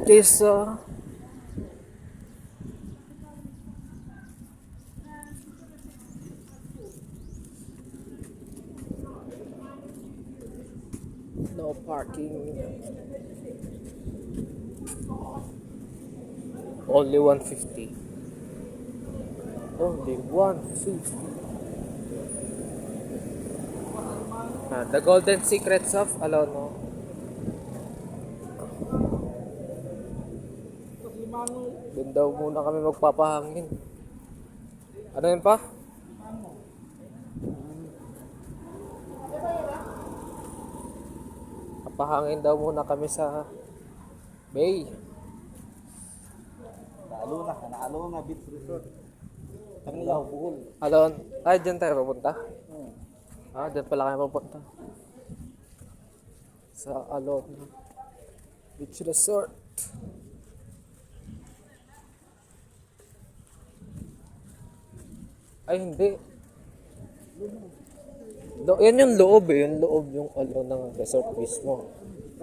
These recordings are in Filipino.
Kesa no parking. Only 150. Only 150. The Golden Secrets of Alono. Doon daw muna kami magpapahangin. Ano yun pa? Papahangin daw muna kami sa Bay. Alona Beach Resort. Tangilaw, Bohol. Alon, ay dyan tayo pupunta? Dyan pala kayo pupunta. Sa Alona Beach Resort. Ay hindi. Yan yung loob eh. Yung loob yung Alona Resort mismo.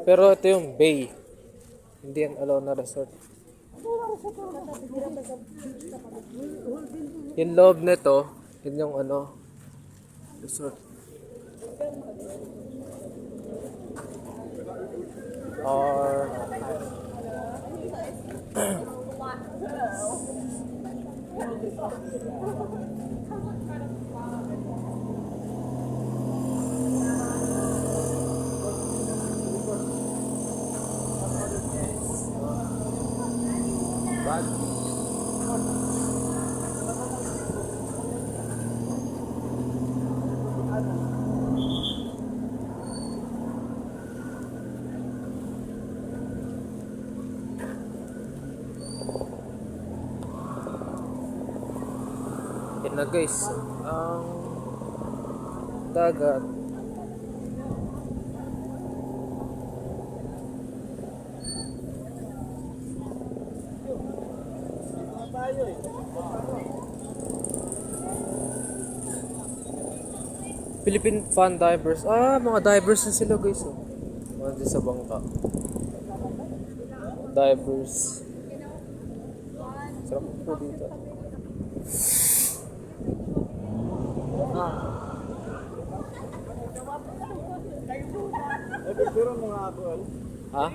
Pero ito yung Bay. Hindi yung Alona Resort. Yung loob nito, yun yung resort. Or yun na guys, ang dagat. Philippine Fan Divers. Mga divers na sila guys. Mga dyan sa bangka. Divers. Sarap po dito. Pero mga ako, Ha?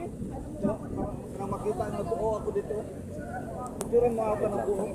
nang makita na buo ako dito. Pero mga ako ng buo.